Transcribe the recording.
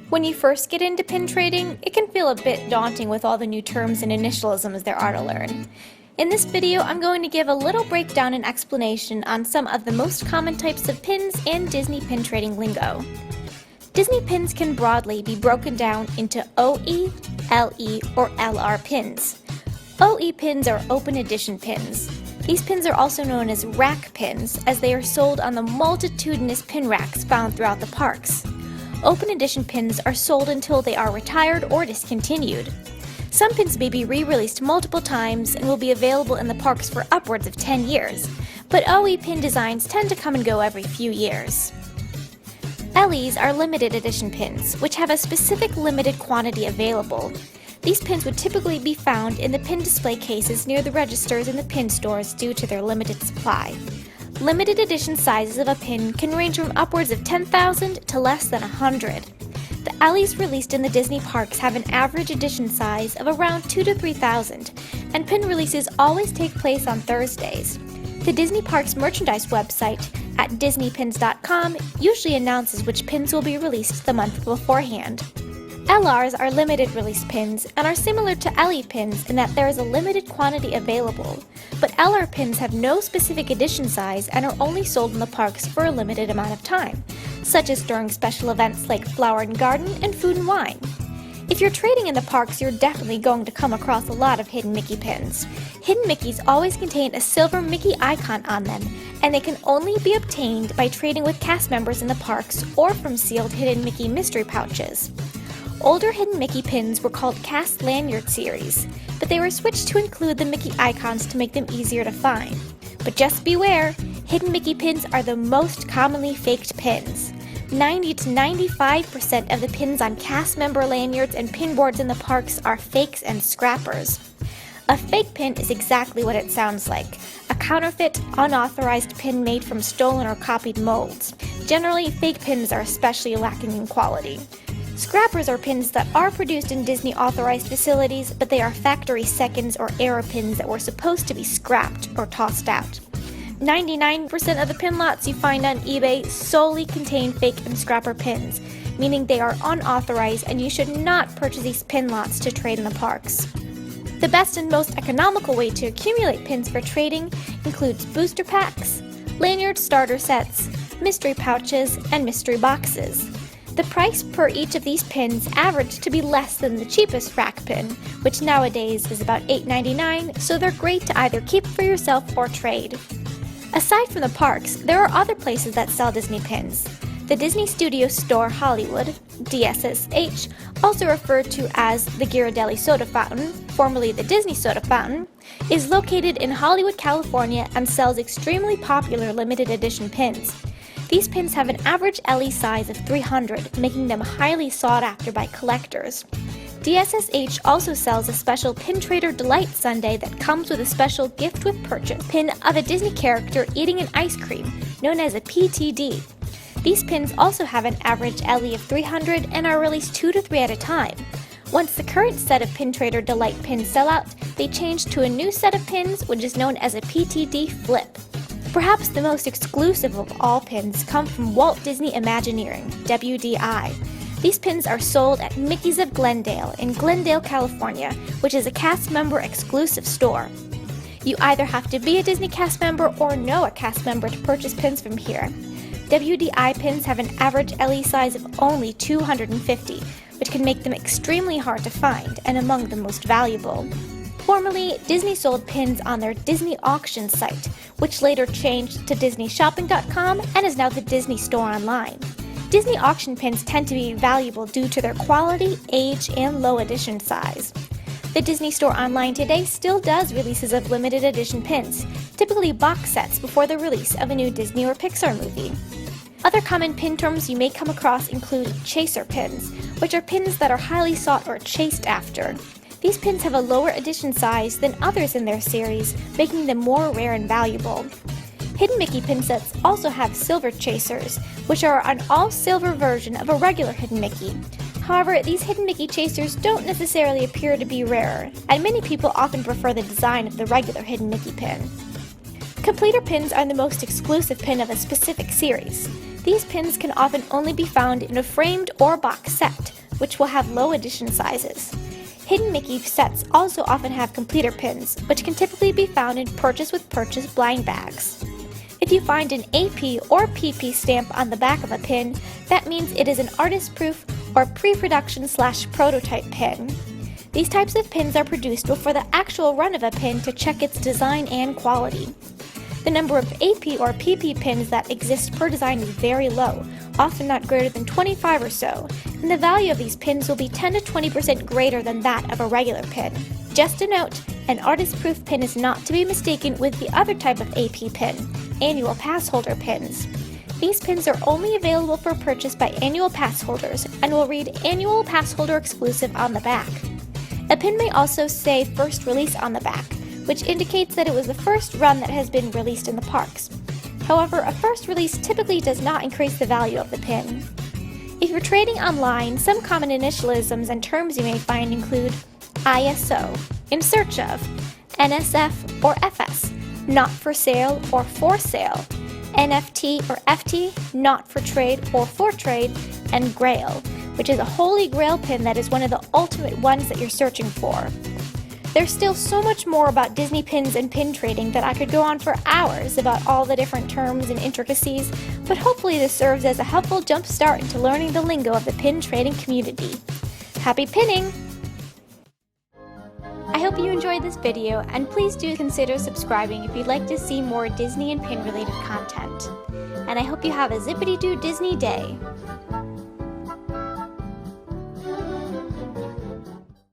When you first get into pin trading, it can feel a bit daunting with all the new terms and initialisms there are to learn. In this video, I'm going to give a little breakdown and explanation on some of the most common types of pins and Disney pin trading lingo. Disney pins can broadly be broken down into OE, LE, or LR pins. OE pins are open edition pins. These pins are also known as rack pins, as they are sold on the multitudinous pin racks found throughout the parks. Open edition pins are sold until they are retired or discontinued. Some pins may be re-released multiple times and will be available in the parks for upwards of 10 years, but OE pin designs tend to come and go every few years. LEs are limited edition pins, which have a specific limited quantity available. These pins would typically be found in the pin display cases near the registers in the pin stores due to their limited supply. Limited edition sizes of a pin can range from upwards of 10,000 to less than 100. The LEs released in the Disney parks have an average edition size of around 2,000 to 3,000, and pin releases always take place on Thursdays. The Disney Parks merchandise website at disneypins.com usually announces which pins will be released the month beforehand. LRs are limited release pins and are similar to LE pins in that there is a limited quantity available, but LR pins have no specific edition size and are only sold in the parks for a limited amount of time, such as during special events like Flower and Garden and Food and Wine. If you're trading in the parks, you're definitely going to come across a lot of hidden Mickey pins. Hidden Mickeys always contain a silver Mickey icon on them, and they can only be obtained by trading with cast members in the parks or from sealed Hidden Mickey mystery pouches. Older Hidden Mickey pins were called Cast Lanyard series, but they were switched to include the Mickey icons to make them easier to find. But just beware, Hidden Mickey pins are the most commonly faked pins. 90 to 95% of the pins on cast member lanyards and pin boards in the parks are fakes and scrappers. A fake pin is exactly what it sounds like, a counterfeit, unauthorized pin made from stolen or copied molds. Generally, fake pins are especially lacking in quality. Scrappers are pins that are produced in Disney authorized facilities, but they are factory seconds or error pins that were supposed to be scrapped or tossed out. 99% of the pin lots you find on eBay solely contain fake and scrapper pins, meaning they are unauthorized and you should not purchase these pin lots to trade in the parks. The best and most economical way to accumulate pins for trading includes booster packs, lanyard starter sets, mystery pouches, and mystery boxes. The price per each of these pins averaged to be less than the cheapest rack pin, which nowadays is about $8.99, so they're great to either keep for yourself or trade. Aside from the parks, there are other places that sell Disney pins. The Disney Studio Store Hollywood, DSSH, also referred to as the Ghirardelli Soda Fountain, formerly the Disney Soda Fountain, is located in Hollywood, California and sells extremely popular limited edition pins. These pins have an average LE size of 300, making them highly sought after by collectors. DSSH also sells a special Pin Trader Delight Sundae that comes with a special gift with purchase pin of a Disney character eating an ice cream, known as a PTD. These pins also have an average LE of 300 and are released 2 to 3 at a time. Once the current set of Pin Trader Delight pins sell out, they change to a new set of pins which is known as a PTD Flip. Perhaps the most exclusive of all pins come from Walt Disney Imagineering, WDI. These pins are sold at Mickey's of Glendale in Glendale, California, which is a cast member exclusive store. You either have to be a Disney cast member or know a cast member to purchase pins from here. WDI pins have an average LE size of only 250, which can make them extremely hard to find and among the most valuable. Formerly, Disney sold pins on their Disney auction site, which later changed to DisneyShopping.com and is now the Disney Store online. Disney auction pins tend to be valuable due to their quality, age, and low edition size. The Disney Store online today still does releases of limited edition pins, typically box sets before the release of a new Disney or Pixar movie. Other common pin terms you may come across include chaser pins, which are pins that are highly sought or chased after. These pins have a lower edition size than others in their series, making them more rare and valuable. Hidden Mickey pin sets also have silver chasers, which are an all-silver version of a regular Hidden Mickey. However, these Hidden Mickey chasers don't necessarily appear to be rarer, and many people often prefer the design of the regular Hidden Mickey pin. Completer pins are the most exclusive pin of a specific series. These pins can often only be found in a framed or box set, which will have low edition sizes. Hidden Mickey sets also often have completer pins, which can typically be found in purchase-with-purchase blind bags. If you find an AP or PP stamp on the back of a pin, that means it is an artist-proof or pre-production/prototype pin. These types of pins are produced before the actual run of a pin to check its design and quality. The number of AP or PP pins that exist per design is very low, often not greater than 25 or so, and the value of these pins will be 10 to 20% greater than that of a regular pin. Just a note, an artist-proof pin is not to be mistaken with the other type of AP pin, annual Passholder pins. These pins are only available for purchase by annual pass holders and will read Annual Passholder Exclusive on the back. A pin may also say First Release on the back, which indicates that it was the first run that has been released in the parks. However, a first release typically does not increase the value of the pin. If you're trading online, some common initialisms and terms you may find include ISO, in search of, NSF or FS, not for sale or for sale, NFT or FT, not for trade or for trade, and Grail, which is a holy grail pin that is one of the ultimate ones that you're searching for. There's still so much more about Disney pins and pin trading that I could go on for hours about all the different terms and intricacies, but hopefully this serves as a helpful jump start into learning the lingo of the pin trading community. Happy pinning! I hope you enjoyed this video, and please do consider subscribing if you'd like to see more Disney and pin related content. And I hope you have a zippity-doo Disney day!